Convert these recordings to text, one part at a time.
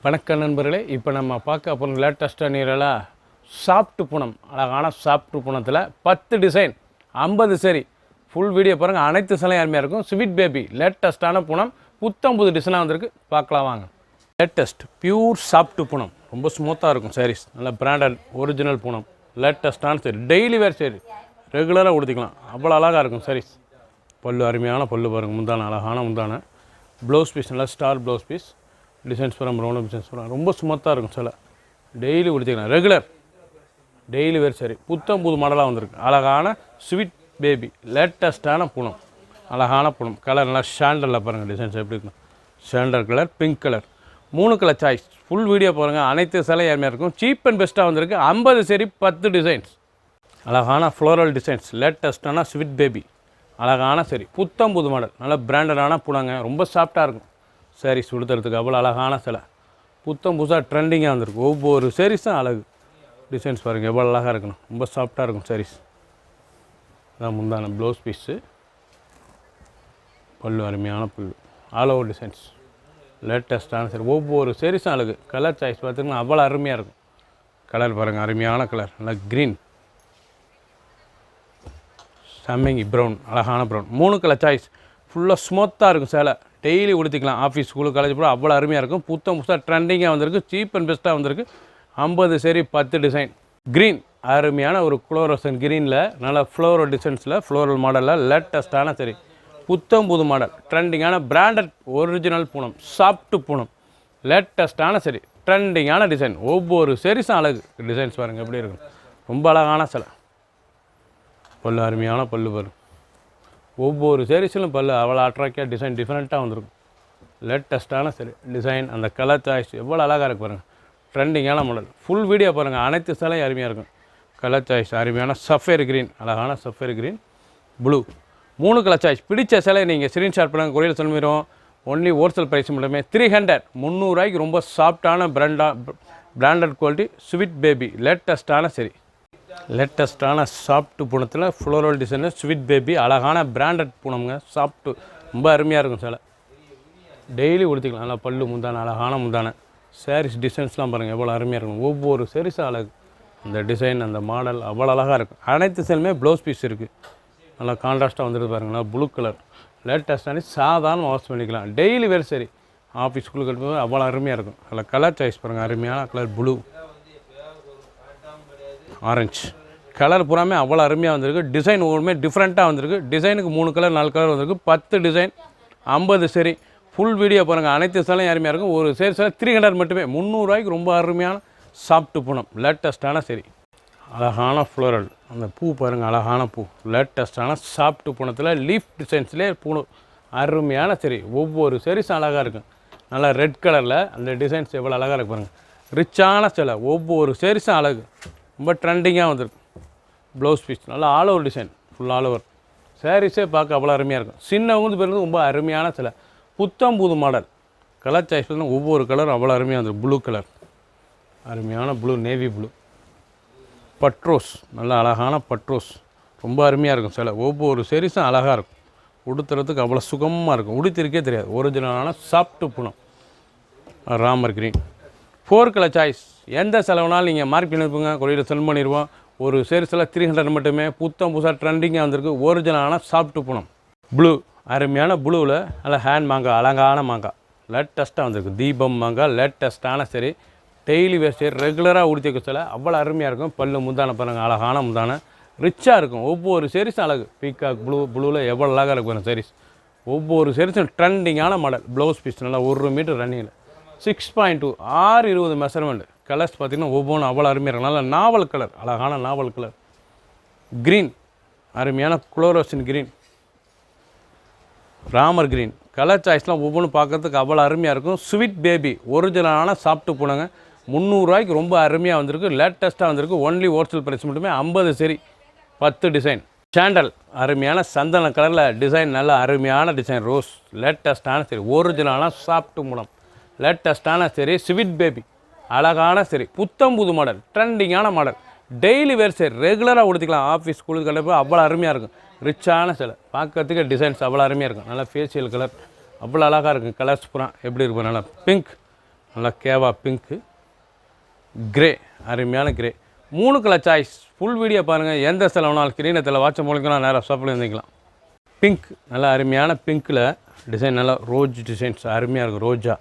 வணக்கம் நண்பர்களே, இப்போ நம்ம பார்க்க போகிற லேட்டஸ்ட்டாக நீரெல்லாம் சாஃப்ட் பூனம், அழகான சாஃப்ட் பூனத்தில் 10 டிசைன் 50 சரி ஃபுல் வீடியோ பாருங்கள். அனைத்து சிலையும் அருமையாக இருக்கும். ஸ்வீட் பேபி லேட்டஸ்ட்டான பூனம், புத்தம் புது டிசைனாக வந்திருக்கு, பார்க்கலாம் வாங்க. லேட்டஸ்ட் பியூர் சாஃப்ட் பூனம், ரொம்ப ஸ்மூத்தாக இருக்கும் சாரீஸ், நல்ல பிராண்டட் ஒரிஜினல் பூனம், லேட்டஸ்ட்டான சரி, டெய்லி வேர் சரி, ரெகுலராக உடுத்திக்கலாம், அவ்வளோ அழகாக இருக்கும் சாரீஸ். பல்லு அருமையான பல்லு பாருங்கள், முந்தான அழகான முந்தான, ப்ளவுஸ் பீஸ் நல்லா ஸ்டார் ப்ளவுஸ் பீஸ், டிசைன்ஸ் வரும், ரவுண்ட் டிசைன்ஸ் வரும், ரொம்ப ஸ்மூத்தாக இருக்கும். சில டெய்லி உடுத்திக்கலாம், ரெகுலர் டெய்லி வேர் சரி, புத்தம் புது மாடலாக வந்திருக்கு. அழகான ஸ்வீட் பேபி லேட்டஸ்ட்டான பூனம், அழகான பூனம், கலர் நல்லா ஷாண்டலில் பாருங்கள், டிசைன்ஸ் எப்படி இருக்கும், sandal colour, pink colour, 3 colour choice. Full video பாருங்கள், அனைத்து சிலை யாருமே இருக்கும். சீப் அண்ட் பெஸ்ட்டாக வந்திருக்கு. 50 சரி 10 டிசைன்ஸ், அழகான ஃப்ளோரல் டிசைன்ஸ், லேட்டஸ்ட்டான ஸ்வீட் பேபி, அழகான சரி, புத்தம் புது மாடல், நல்ல பிராண்டடான பூனாங்க, ரொம்ப சாஃப்டாக இருக்கும். சாரீஸ் உடுத்துறதுக்கு அவ்வளோ அழகான சிலை, புத்தம் புதுசாக ட்ரெண்டிங்காக வந்திருக்கு. ஒவ்வொரு சாரீஸும் அழகு, டிசைன்ஸ் பாருங்கள் எவ்வளோ அழகாக இருக்கணும், ரொம்ப சாஃப்டாக இருக்கும் சாரீஸ். அதான் முந்தான ப்ளவுஸ் பீஸு, பல்லு அருமையான புல், ஆல் ஓவர் டிசைன்ஸ், லேட்டஸ்ட்டான சரி, ஒவ்வொரு சாரீஸும் அழகு. கலர் சாய்ஸ் பார்த்திங்கன்னா அவ்வளோ அருமையாக இருக்கும். கலர் பாருங்கள், அருமையான கலர், நல்லா க்ரீன், சம்மிங்கி ப்ரௌன், அழகான ப்ரௌன், 3 கலர் சாய்ஸ், ஃபுல்லாக ஸ்மூத்தாக இருக்கும். சேலை டெய்லி உடுத்திக்கலாம், ஆஃபீஸ் ஸ்கூலு காலேஜ் போட அவ்வளோ அருமையாக இருக்கும். புத்தம் புதுசாக ட்ரெண்டிங்காக வந்திருக்கு, சீப் அண்ட் பெஸ்ட்டாக வந்திருக்கு. 50 சரி 10 டிசைன். க்ரீன் அருமையான ஒரு குளோரோசன் க்ரீனில் நல்ல ஃப்ளோரல் டிசைன்ஸில் ஃப்ளோரல் மாடலில் லேட்டஸ்ட்டான சரி, புத்தம் புது மாடல், ட்ரெண்டிங்கான branded original Poonam, soft Poonam, லேட்டஸ்ட்டான சரி, ட்ரெண்டிங்கான டிசைன். ஒவ்வொரு சரிஸும் அழகு. டிசைன்ஸ் பாருங்கள் எப்படி இருக்கும், ரொம்ப அழகான சிலை. பல்லு அருமையான பல்லு பாருங்கள், ஒவ்வொரு சாரீஸிலும் பல்லு அவ்வளோ அட்ராக்டிவாக டிசைன் டிஃப்ரெண்ட்டாக வந்திருக்கும். லேட்டஸ்ட்டான சரி டிசைன், அந்த கலர் சாய்ஸ் எவ்வளோ அழகாக இருக்குது பாருங்கள், ட்ரெண்டிங்கான மாடல். ஃபுல் வீடியோ பாருங்கள், அனைத்து சிலையும் அருமையாக இருக்கும். கலர் சாய்ஸ் அருமையான சஃபேர் க்ரீன், அழகான sapphire green, blue, 3 colour choice. பிடிச்ச சிலை நீங்கள் ஸ்க்ரீன்ஷாட் பண்ணுங்கள், கொரியர் சொல்லிடுவோம். ஒன்லி ஹோல்சேல் ப்ரைஸ் மட்டுமே 300, 300 ரூபாய்க்கு ரொம்ப சாஃப்டான பிராண்டட் குவாலிட்டி ஸ்வீட் பேபி லேட்டஸ்ட்டான சரி, லேட்டஸ்ட்டான சாஃப்ட் பூனத்தில் ஃப்ளோரல் டிசைனு ஸ்வீட் பேபி, அழகான பிராண்டட் பூனம்ங்க, சாஃப்ட்டு ரொம்ப அருமையாக இருக்கும். சில டெய்லி உடுத்திக்கலாம், நல்லா பல்லு முந்தான, அழகான முந்தான. சாரீஸ் டிசைன்ஸ்லாம் பாருங்கள் எவ்வளோ அருமையாக இருக்கும். ஒவ்வொரு சாரீஸும் அழகு, அந்த டிசைன் அந்த மாடல் அவ்வளோ அழகாக இருக்கும். அனைத்து சேலுமே ப்ளவுஸ் பீஸ் இருக்குது, நல்லா கான்ட்ராஸ்ட்டாக வந்துடுது பாருங்கள், நல்லா ப்ளூ கலர், லேட்டஸ்ட்டான சாதாரண வாஷ் பண்ணிக்கலாம், டெய்லி வேறு சரி, ஆஃபீஸ் ஸ்கூலுக்கு எடுத்து அவ்வளோ அருமையாக இருக்கும். அதில் கலர் சாய்ஸ் பாருங்கள், அருமையான கலர் ப்ளூ, ஆரஞ்சு கலர் பூராமே அவ்வளோ அருமையாக வந்திருக்கு. டிசைன் ஒவ்வொருமே டிஃப்ரெண்ட்டாக வந்திருக்கு. டிசைனுக்கு 3 கலர் 4 கலர் வந்திருக்கு. 10 டிசைன் 50 சரி. ஃபுல் வீடியோ பாருங்கள், அனைத்து சேலையும் அருமையாக இருக்கும். ஒரு சேரி 300 மட்டுமே, 300 ரூபாய்க்கு ரொம்ப அருமையான சாஃப்ட் பூனம், லேட்டஸ்ட்டான சரி, அழகான ஃப்ளோரல், அந்த பூ பாருங்கள் அழகான பூ, லேட்டஸ்ட்டான சாஃப்ட் பூனத்தில் லீஃப் டிசைன்ஸ்லேயே பூ அருமையான சரி. ஒவ்வொரு சேரீஸும் அழகாக இருக்கும். நல்லா ரெட் கலரில் அந்த டிசைன்ஸ் எவ்வளோ அழகாக இருக்கு பாருங்கள், ரிச்சான சிலை. ஒவ்வொரு சேரீஸும் அழகு, ரொம்ப ட்ரெண்டிங்காக வந்திருக்கு. ப்ளவுஸ் பீஸ் நல்லா all over design, full all over. சாரீஸே பார்க்க அவ்வளோ அருமையாக இருக்கும். சின்னவங்க பேருந்து ரொம்ப அருமையான சிலை, புத்தம் புது மாடல். கலர் சாய்ஸ் பார்த்தீங்கன்னா ஒவ்வொரு கலரும் அவ்வளோ அருமையாக வந்துடும். ப்ளூ கலர் அருமையான ப்ளூ, நேவி ப்ளூ, பட்ரோஸ் நல்லா அழகான பட்ரோஸ், ரொம்ப அருமையாக இருக்கும் சிலை. ஒவ்வொரு சாரீஸும் அழகாக இருக்கும், உடுத்துறதுக்கு அவ்வளோ சுகமாக இருக்கும், உடுத்திருக்கே தெரியாது. ஒரிஜினலான soft Poonam, Ramar green. 4 colour choice. எந்த செலவுனாலும் நீங்கள் மார்க் பண்ணியிருப்பீங்க, கொரியர் சென்ட் பண்ணிடுவோம். ஒரு சேரீஸில் 300 மட்டுமே, புத்தம் புதுசாக ட்ரெண்டிங்காக வந்திருக்கு. ஒரிஜினலான சாஃப்ட் பூனம், ப்ளூ அருமையான ப்ளூவில் நல்லா ஹேண்ட் மாங்காய், அழகான மாங்காய், லேட்டஸ்ட்டாக வந்திருக்கு. தீபம் மாங்காய் லேட்டஸ்ட்டான சரி, டெய்லி வேர் சரி, ரெகுலராக உடுத்திக்க சில அவ்வளோ அருமையாக இருக்கும். பல்லு முந்தான பாருங்கள், அழகான முந்தான, ரிச்சாக இருக்கும். ஒவ்வொரு சேரீஸும் அழகு. பீகாக் ப்ளூவில் எவ்வளோ அழகாக இருக்கும் சாரீஸ். ஒவ்வொரு சேரீஸும் ட்ரெண்டிங்கான மாடல். ப்ளவுஸ் பீஸ் நல்லா 1 மீட்டர் ரன்னிங்கில் 6.2 620 மெஷர்மெண்ட். கலர்ஸ் பார்த்திங்கன்னா ஒவ்வொன்றும் அவ்வளோ அருமையாக இருக்கும். நல்லா நாவல் கலர், அழகான நாவல் கலர், க்ரீன் அருமையான குளோரோசின் க்ரீன், ராமர் க்ரீன். கலர் சாய்ஸ்லாம் ஒவ்வொன்றும் பார்க்குறதுக்கு அவ்வளோ அருமையாக இருக்கும். ஸ்வீட் பேபி ஒரிஜினலான சாப்பிட்டு போனாங்க. 300 ரூபாய்க்கு ரொம்ப அருமையாக வந்திருக்கு, லேட்டஸ்ட்டாக வந்திருக்கு. ஒன்லி ஹோல்சேல் ப்ரைஸ் மட்டுமே. 50 சரி 10 டிசைன். சாண்டல் அருமையான சந்தன கலரில் டிசைன், நல்ல அருமையான டிசைன். ரோஸ் லேட்டஸ்ட்டான சரி, ஒரிஜினலான சாஃப்ட் மூலம், லேட்டஸ்ட்டான சரி. ஸ்வீட் பேபி அழகான சரி, புத்தம் புது மாடல், ட்ரெண்டிங்கான மாடல், டெய்லி வேர் சரி, ரெகுலராக உடுத்திக்கலாம். ஆஃபீஸ் ஸ்கூலுக்கு கலர் அவ்வளோ அருமையாக இருக்கும். ரிச்சான சிலை, பார்க்கறதுக்கு டிசைன்ஸ் அவ்வளோ அருமையாக இருக்கும். நல்லா ஃபேஷியல் கலர் அவ்வளோ அழகாக இருக்கும். கலர்ஸ் பூரா எப்படி இருக்கும், நல்லா பிங்க் நல்லா கேவா பிங்க்கு, கிரே, அருமையான grey. 3 colour choice. Full video பாருங்கள். எந்த செலவுனாலும் கிரீனத்தில் வாட்ச மூலிக்கலாம், நேராக ஷாப்பில் இருந்துக்கலாம். பிங்க், நல்லா அருமையான பிங்க்கில் டிசைன், நல்லா ரோஜ் டிசைன்ஸ் அருமையாக இருக்கும். ரோஜா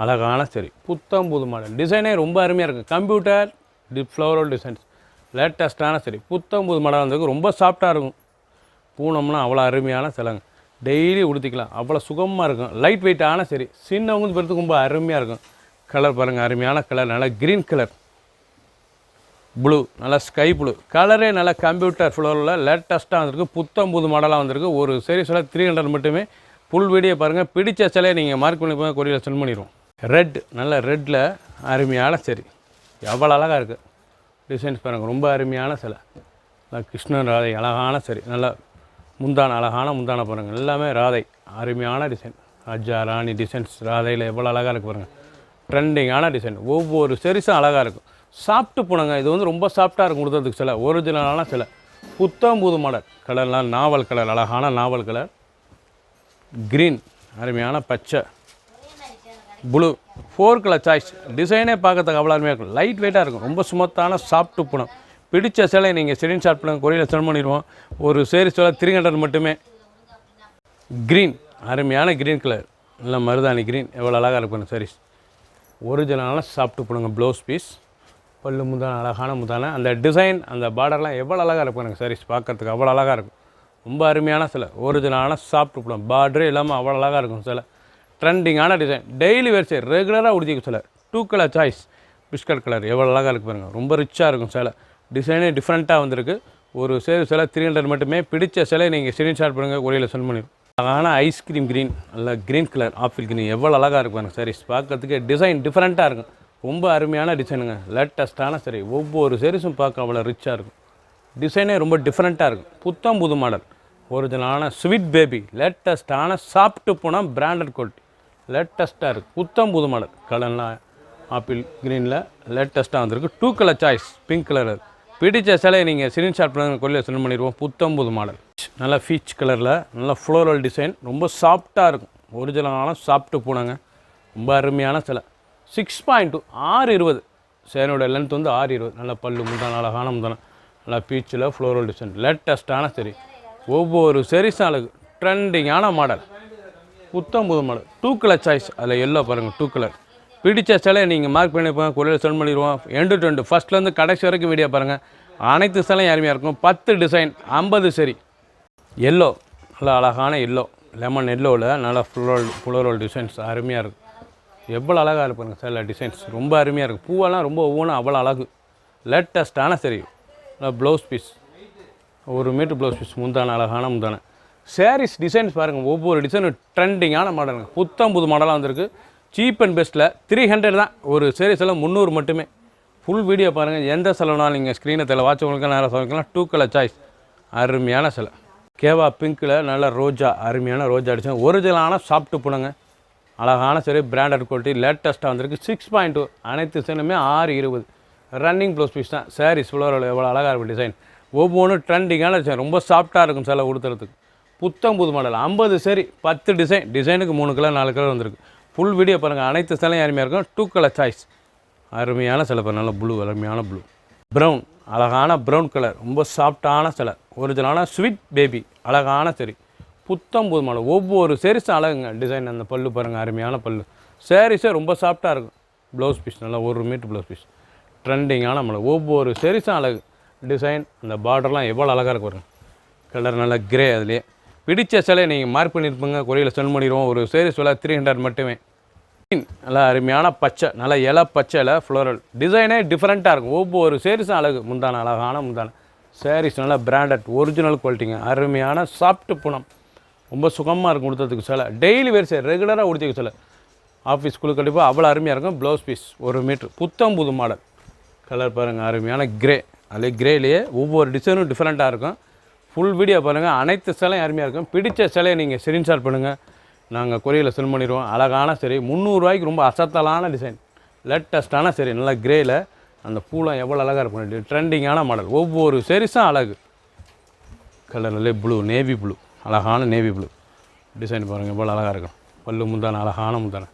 அழகான சரி, புத்தம் புது மாடல். டிசைனே ரொம்ப அருமையாக இருக்கும். கம்ப்யூட்டர் ஃப்ளவரல் டிசைன்ஸ், லேட்டஸ்ட்டான சரி, புத்தம் புது மாடல் வந்திருக்கு. ரொம்ப சாஃப்டாக இருக்கும். பூனம்னா அவ்வளோ அருமையான சிலங்க. டெய்லி உடுத்திக்கலாம், அவ்வளோ சுகமாக இருக்கும். லைட் வெயிட்டான சரி, சின்னவங்க பெருத்துக்கு ரொம்ப அருமையாக இருக்கும். கலர் பாருங்கள், அருமையான கலர், நல்லா க்ரீன் கலர், ப்ளூ, நல்லா ஸ்கை ப்ளூ கலரே, நல்லா கம்ப்யூட்டர் ஃப்ளோரில் லேட்டஸ்ட்டாக வந்திருக்கு. புத்தம் புது மாடலாக வந்திருக்கு. ஒரு சீரிஸில் 300 மட்டுமே. ஃபுல் வீடியோ பாருங்கள். பிடிச்ச சிலையை நீங்கள் மார்க் பண்ணி போய் கொரியரில் சென்ட் பண்ணிடுவோம். ரெட், நல்ல ரெட்டில் அருமையான சரி, எவ்வளோ அழகாக இருக்குது. டிசைன்ஸ் பாருங்கள், ரொம்ப அருமையான சிலை. நல்லா கிருஷ்ணன் ராதை அழகான சரி, நல்லா முந்தான அழகான முந்தான பாருங்கள். எல்லாமே ராதை அருமையான டிசைன். ராஜா ராணி டிசைன்ஸ் ராதையில் எவ்வளோ அழகாக இருக்குது பாருங்கள். ட்ரெண்டிங்கான டிசைன். ஒவ்வொரு சரிஸும் அழகாக இருக்கும். சாப்பிட்டு போனாங்க. இது வந்து ரொம்ப சாஃப்டாக இருக்கும் கொடுத்ததுக்கு சில ஒரிஜினலான சில புத்தம் புது மாடல். கலர்லாம் நாவல் கலர், அழகான நாவல் கலர். க்ரீன், அருமையான பச்சை, ப்ளூ, 4 கலர் சாய்ஸ். டிசைனே பார்க்கறதுக்கு அவ்வளோ அருமையாக இருக்கும். லைட் வெயிட்டாக இருக்கும். ரொம்ப சுமத்தான சாப்பிட்டு போனோம். பிடிச்ச சிலை நீங்கள் ஸ்க்ரீன்ஷாட் பண்ணுங்கள், கொரியரில் சென்ட் பண்ணிடுவோம். ஒரு சீரிஸ் 300 மட்டுமே. க்ரீன், அருமையான க்ரீன் கலர், நல்லா மருதாணி க்ரீன், எவ்வளோ அழகாக இருக்கும் சாரீஸ். ஒரிஜினலான சாப்பிட்டு போடுங்க. ப்ளவுஸ் பீஸ், பல்லு முந்தான அழகான முந்தான, அந்த டிசைன் அந்த பார்டர்லாம் எவ்வளோ அழகாக இருக்கும் சாரீஸ். பார்க்குறதுக்கு அவ்வளோ அழகாக இருக்கும். ரொம்ப அருமையான சிலை. ஒரிஜினலான சாப்பிட்டு போடும். பார்டரே இல்லாமல் அவ்வளோ அழகாக இருக்கும் சிலை. ட்ரெண்டிங்கான டிசைன். டெய்லி வேர் சரி, ரெகுலராக உடுத்திக்கும் சிலை. 2 கலர் சாய்ஸ். பிஸ்கட் கலர் எவ்வளோ அழகாக இருக்குது பாருங்கள். ரொம்ப ரிச்சாக இருக்கும் சிலை. டிசைனே டிஃப்ரெண்ட்டாக வந்திருக்கு. ஒரு சிலை 300 மட்டுமே. பிடிச்ச சிலை நீங்கள் ஸ்க்ரீன்ஷாட் பண்ணுங்கள், கொரியரில் சென்ட் பண்ணிடுவோம். அழகான ஐஸ்கிரீம் க்ரீன், நல்ல க்ரீன் கலர், ஆப்பிள் க்ரீன், எவ்வளோ அழகாக இருக்கும் பாருங்கள் சாரீஸ். பார்க்கறதுக்கு டிசைன் டிஃப்ரெண்ட்டாக இருக்கும். ரொம்ப அருமையான டிசைனுங்க. லேட்டஸ்ட்டான சரி, ஒவ்வொரு சாரீஸும் பார்க்க அவ்வளோ ரிச்சாக இருக்கும். டிசைனே ரொம்ப டிஃப்ரெண்ட்டாக இருக்கும். புத்தம் புது மாடல். ஒரிஜினலான ஸ்வீட் பேபி, லேட்டஸ்ட்டான சாப்பிட்டு போனால் பிராண்டட் குவாலிட்டி, லேட்டஸ்ட்டாக இருக்குது. புத்தம் புது மாடல். கலர்லாம் ஆப்பிள் க்ரீனில் லேட்டஸ்ட்டாக வந்திருக்கு. 2 கலர் சாய்ஸ். Pink colour. பிடிச்ச சிலையை நீங்கள் ஸ்க்ரீன்ஷாட் பண்ணுங்கள், கொரியரில் சென்ட் பண்ணிடுவோம். புத்தம் புது மாடல். நல்லா பீச் கலரில் நல்ல ஃப்ளோரல் டிசைன், ரொம்ப சாஃப்டாக இருக்கும். ஒரிஜினலான சாப்பிட்டு போனாங்க. ரொம்ப அருமையான சிலை. 6.2, 6.20. சேனோட லென்த் வந்து 6.20. நல்ல பல்லு முந்தான அழகான முந்தான, நல்லா பீச்சில் ஃப்ளோரல் டிசைன், லேட்டஸ்ட்டான சரி. ஒவ்வொரு சரிஸும் அழகு. ட்ரெண்டிங்கான மாடல், புத்தம் புது மாடல். 2 colour choice. அதில் எல்லோ பாருங்கள், 2 கலர். பிடிச்ச சிலையை நீங்கள் மார்க் பண்ணி போங்க, கொரியரில் சென்ட் பண்ணிடுவோம். எண்டு டு எண்டு ஃபஸ்ட்லேருந்து கடைசி வரைக்கும் வீடியோ பாருங்கள். அனைத்து சிலையும் அருமையாக இருக்கும். 10 டிசைன், 50 சரி. எல்லோ, நல்லா அழகான எல்லோ, லெமன் எல்லோவில் நல்லா ஃப்ளோரல் டிசைன்ஸ் அருமையாக இருக்கும். எவ்வளோ அழகாக இருப்பாங்க சில டிசைன்ஸ். ரொம்ப அருமையாக இருக்கும். பூவெல்லாம் ரொம்ப ஒவ்வொன்றும் அவ்வளோ அழகு. லேட்டஸ்ட்டான சரி. Blouse piece, 1 meter blouse piece, முந்தான அழகான முந்தான. சாரீஸ் டிசைன்ஸ் பாருங்கள். ஒவ்வொரு டிசைனும் ட்ரெண்டிங்கான மாடலுங்க. புத்தம் புது மாடலாக வந்திருக்கு. சீப் அண்ட் பெஸ்ட்டில் 300 தான். ஒரு சாரீஸில் 300 மட்டுமே. ஃபுல் வீடியோ பாருங்கள். எந்த செலவுனாலும் நீங்கள் ஸ்க்ரீனை வாட்சவங்களுக்கு நேரம் சமைக்கலாம். 2 கலர் சாய்ஸ். அருமையான சிலை. கேவா பிங்க்கில் நல்ல ரோஜா, அருமையான ரோஜா அடிச்சு. ஒரிஜினலான சாப்பிட்டு போனங்க. அழகான சரி, பிராண்டட் குவாலிட்டி, லேட்டஸ்ட்டாக வந்திருக்கு. 6.2. அனைத்து சிலையுமே 6.20. ரன்னிங் ப்ளவுஸ் பீஸ் தான். சாரீஸ் ஃப்ளோரில் எவ்வளோ அழகாக இருக்கும் டிசைன். ஒவ்வொன்றும் ட்ரெண்டிங்கான டிசைன். ரொம்ப சாஃப்டாக இருக்கும் சிலை உடுத்துறதுக்கு. புத்தம் புது மாடல். 50 சரி, 10 டிசைன். டிசைனுக்கு 3 கலர் 4 கலர் வந்திருக்கு. ஃபுல் வீடியோ பாருங்கள். அனைத்து சிலையும் அருமையாக இருக்கும். 2 கலர் சாய்ஸ். அருமையான சிலை பாருங்கள். நல்ல ப்ளூ, அருமையான ப்ளூ. ப்ரௌன், அழகான ப்ரௌன் கலர், ரொம்ப சாஃப்டான சிலை. ஒரிஜினலான ஸ்வீட் பேபி, அழகான சரி. புத்தம் புது மாடல். ஒவ்வொரு சாரீஸும் அழகுங்க. டிசைன் அந்த பல்லு பாருங்கள், அருமையான பல்லு. சாரீஸே ரொம்ப சாஃப்டாக இருக்கும். ப்ளவுஸ் பீஸ், நல்லா 1 மீட்டர் ப்ளவுஸ் பீஸ். ட்ரெண்டிங்கான மாடல். ஒவ்வொரு சாரீஸும் அழகு. டிசைன் அந்த பார்டர்லாம் எவ்வளோ அழகாக இருக்கும் பாருங்கள். கலர் நல்லா கிரே. அதுலேயே பிடிச்ச சிலையை நீங்கள் மார்க் பண்ணியிருப்பீங்க, கொரியரில் சென்ட் பண்ணிடுவோம். ஒரு சாரீஸ் விலை 300 மட்டுமே. நல்லா அருமையான பச்சை, நல்லா இலை பச்சையில் ஃப்ளோரல் டிசைனே டிஃப்ரெண்ட்டாக இருக்கும். ஒவ்வொரு சாரீஸும் அழகு. முந்தான அழகான முந்தான. சாரீஸ் நல்லா பிராண்டட் ஒரிஜினல் குவாலிட்டிங்க. அருமையான சாஃப்ட் புனம். ரொம்ப சுகமாக இருக்கும் உடுத்துறதுக்கு சிலை. டெய்லி வேர் சார், ரெகுலராக உடுத்திக்க சிலை. ஆஃபீஸ் ஸ்கூலுக்கு கண்டிப்பாக அவ்வளோ அருமையாக இருக்கும். Blouse piece 1 meter. புத்தம் புது மாடல். கலர் பாருங்கள், அருமையான கிரே. அதிலே கிரேலேயே ஒவ்வொரு டிசைனும் டிஃப்ரெண்ட்டாக இருக்கும். ஃபுல் வீடியோ பாருங்கள். அனைத்து சிலையும் அருமையாக இருக்கும். பிடிச்ச சிலையை நீங்கள் ஸ்க்ரீன்ஷாட் பண்ணுங்கள், நாங்கள் கொரியரில் சென்ட் பண்ணிடுவோம். அழகான சரி, 300 ரூபாய்க்கு ரொம்ப அசத்தலான டிசைன். லேட்டஸ்ட்டான சரி, நல்லா கிரேயில் அந்த பூலாம் எவ்வளோ அழகாக இருக்கும். ட்ரெண்டிங்கான மாடல். ஒவ்வொரு சாரீஸும் அழகு. கலர்லே ப்ளூ, நேவி ப்ளூ, அழகான நேவி ப்ளூ டிசைன் பாருங்கள், எவ்வளோ அழகாக இருக்கும். பல்லு முந்தான அழகான முந்தான.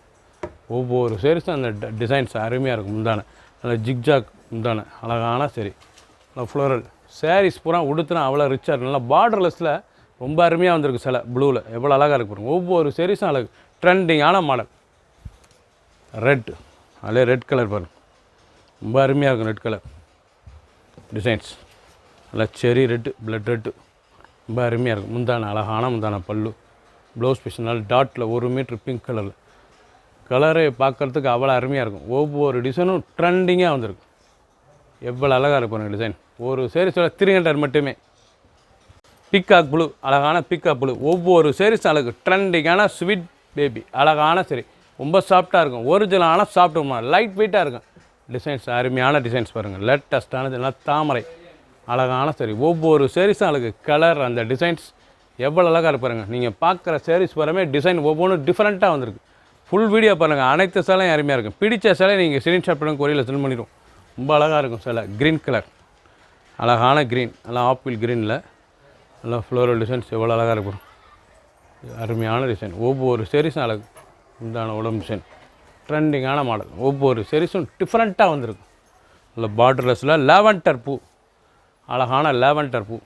ஒவ்வொரு சேரீஸும் அந்த டிசைன்ஸ் அருமையாக இருக்கும். முந்தானை நல்ல ஜிக்ஜாக் முந்தானை அழகான சரி, நல்லா ஃப்ளோரல் சாரீஸ் பூரா உடுத்துனா அவ்வளோ ரிச்சாக இருக்கும். நல்லா பார்டர்லெஸில் ரொம்ப அருமையாக வந்திருக்கு. சில ப்ளூவில் எவ்வளோ அழகாக இருக்கு பாருங்க. ஒவ்வொரு சேரீஸும் அழகு, ட்ரெண்டிங்கான மாடல். ரெட், அதிலே ரெட் கலர் பாருங்கள், ரொம்ப அருமையாக இருக்கும். ரெட் கலர் டிசைன்ஸ் நல்லா செரி ரெட்டு, பிளட் ரெட்டு, ரொம்ப அருமையாக இருக்கும். முந்தானை அழகான முந்தானை, பல்லு ப்ளவுஸ் பீஸ் நல்ல டாட்டில் 1 மீட்ரு பிங்க் கலரில். கலரை பார்க்குறதுக்கு அவ்வளோ அருமையாக இருக்கும். ஒவ்வொரு டிசைனும் ட்ரெண்டிங்காக வந்திருக்கு. எவ்வளோ அழகாக இருக்கும் டிசைன். ஒரு சேரீஸோட 300 மட்டுமே. பிக்காக் ப்ளூ, அழகான பிக்காக் ப்ளூ. ஒவ்வொரு சேரீஸும் அழகு, ட்ரெண்டிங்கான ஸ்வீட் பேபி அழகான சரி, ரொம்ப சாஃப்டாக இருக்கும். ஒரிஜினலான சாஃப்ட், லைட் வெயிட்டாக இருக்கும். டிசைன்ஸ் அருமையான டிசைன்ஸ் பாருங்கள். லேட்டஸ்ட்டானது நல்லா தாமரை அழகான சரி. ஒவ்வொரு சேரீஸும் அழகு, கலர் அந்த டிசைன்ஸ் எவ்வளோ அழகாக இருப்பாருங்க. நீங்கள் பார்க்குற சேரீஸ் பாருமே டிசைன் ஒவ்வொன்றும் டிஃப்ரெண்ட்டாக வந்திருக்கு. ஃபுல் வீடியோ பாருங்கள். அனைத்து சேலையும் அருமையாக இருக்கும். பிடிச்ச சேலை நீங்கள் ஸ்க்ரீன்ஷாட் பண்ணுங்க, கொரியரில் சென்ட் பண்ணிடுவோம். ரொம்ப அழகாக இருக்கும் சேலை. க்ரீன் கலர், அழகான க்ரீன், நல்லா ஆப்பிள் க்ரீனில் நல்லா ஃப்ளோரல் டிசைன்ஸ் எவ்வளோ அழகாக இருக்கும். அருமையான டிசைன். ஒவ்வொரு சேரீஸும் அழகு, உண்டான உடம்பு டிசைன், ட்ரெண்டிங்கான மாடல். ஒவ்வொரு சேரீஸும் டிஃப்ரெண்ட்டாக வந்திருக்கும். நல்ல பார்டர்லெஸில் லாவெண்டர் பூ, அழகான லாவெண்டர் பூ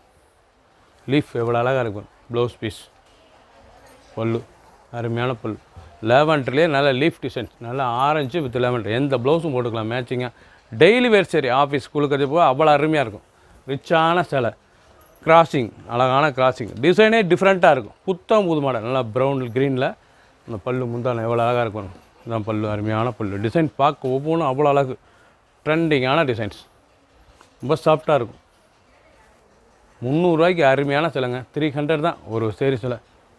லீஃப் எவ்வளோ அழகாக இருக்கும். ப்ளவுஸ் பீஸ், பல்லு அருமையான பல்லு. லாவெண்டர்லேயே நல்ல லீஃப் டிசைன்ஸ், நல்லா ஆரஞ்சு வித் லாவெண்டர். எந்த ப்ளவுஸும் போட்டுக்கலாம் மேட்சிங்காக. டெய்லி வேர் சரி, ஆஃபீஸ் ஸ்கூலுக்கு போக அவ்வளோ அருமையாக இருக்கும். ரிச்சான சேலை. கிராசிங், அழகான கிராசிங். டிசைனே டிஃப்ரெண்ட்டாக இருக்கும். புத்தம் புது மாடல். நல்லா ப்ரௌன் க்ரீனில் அந்த பல்லு முந்தானை எவ்வளோ அழகாக இருக்கும். இதான் பல்லு, அருமையான பல்லு. டிசைன் பார்க்க ஒவ்வொன்றும் அவ்வளோ அழகு, ட்ரெண்டிங்கான டிசைன்ஸ், ரொம்ப சாஃப்டாக இருக்கும். 300 ரூபாய்க்கு அருமையான சிலைங்க. 300 தான் ஒரு சேரீ சிலை.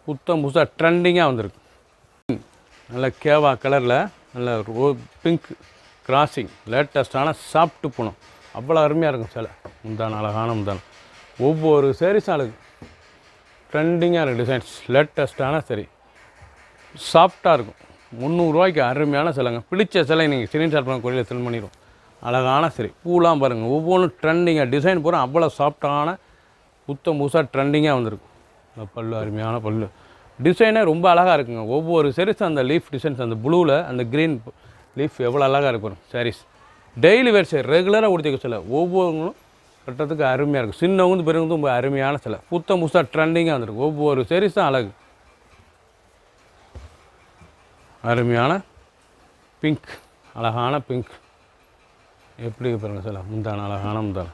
புத்தம் புதுசாக ட்ரெண்டிங்காக வந்திருக்கு. நல்ல கேவா கலரில் நல்ல பிங்க் கிராசிங், லேட்டஸ்ட்டான சாஃப்ட்டு பூனம் அவ்வளோ அருமையாக இருக்கும் சிலை. முந்தான அழகான முந்தான. ஒவ்வொரு சேரீஸும் அழகு, ட்ரெண்டிங்காக இருக்குது டிசைன்ஸ். லேட்டஸ்ட்டான சரி, சாஃப்டாக இருக்கும். 300 ரூபாய்க்கு அருமையான சிலைங்க. பிடிச்ச சிலை நீங்கள் ஸ்க்ரீன்ஷாட் பண்ண கொரியரில் சென்ட் பண்ணிடுவோம். அழகான சரி, பூலாம் பாருங்கள். ஒவ்வொன்றும் ட்ரெண்டிங்காக டிசைன் பூரா அவ்வளோ சாஃப்டான புத்தம் புதுசாக ட்ரெண்டிங்காக வந்திருக்கு. அந்த பல்லு அருமையான பல்லு. டிசைனே ரொம்ப அழகாக இருக்குங்க. ஒவ்வொரு சேரீஸும் அந்த லீஃப் டிசைன்ஸ், அந்த ப்ளூவில் அந்த க்ரீன் லீஃப் எவ்வளோ அழகாக இருக்கும் சாரீஸ். டெய்லி வேர் சாரி ரெகுலராக உடுத்திக்க சிலை. ஒவ்வொன்றும் கட்டுறதுக்கு அருமையாக இருக்கும். சின்னவங்க பெரியவங்க ரொம்ப அருமையான சிலை. புத்தம் புதுசாக ட்ரெண்டிங்காக வந்திருக்கு. ஒவ்வொரு சேரீஸும் அழகு, அருமையான பிங்க், அழகான பிங்க் எப்படி பாருங்கள் சிலை. முந்தான அழகான முந்தான,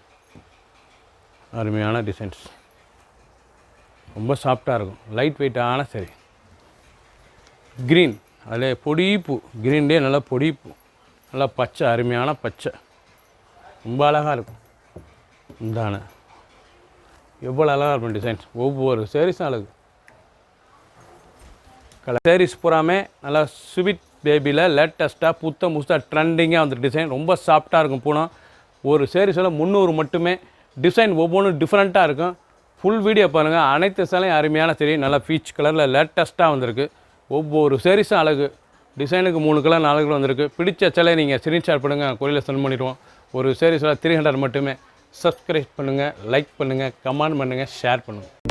அருமையான டிசைன்ஸ், ரொம்ப சாஃப்டாக இருக்கும். லைட் வெயிட்டான சரி. க்ரீன், அதில் பொடிப்பூ, க்ரீன்லேயே நல்லா பொடிப்பூ, நல்லா பச்சை, அருமையான பச்சை, ரொம்ப அழகாக இருக்கும். முந்தான எவ்வளோ அழகாக இருக்கும் டிசைன்ஸ். ஒவ்வொரு சேரீஸும் அழகு. சேரீஸ் பூராமே நல்லா ஸ்வீட் பேபியில் லேட்டஸ்ட்டாக புத்தம் புதுசாக ட்ரெண்டிங்காக வந்து டிசைன் ரொம்ப சாஃப்டாக இருக்கும். பூனம் ஒரு சேரீஸில் 300 மட்டுமே. டிசைன் ஒவ்வொன்றும் டிஃப்ரெண்ட்டாக இருக்கும். ஃபுல் வீடியோ பாருங்கள். அனைத்து சேலையும் அருமையான சரி, நல்லா பீச் கலரில் லேட்டஸ்ட்டாக வந்திருக்கு. ஒவ்வொரு சேரீஸும் அழகு. டிசைனுக்கு 3 கலர் 4 கலர் வந்திருக்கு. பிடிச்ச சேலையை நீங்கள் ஸ்க்ரீன்ஷாட் பண்ணுங்கள், கொரியரில் சென்ட் பண்ணிடுவோம். ஒரு சேரீஸில் 300 மட்டுமே. சப்ஸ்கிரைப் பண்ணுங்கள், லைக் பண்ணுங்கள், கமெண்ட் பண்ணுங்கள், ஷேர் பண்ணுங்கள்.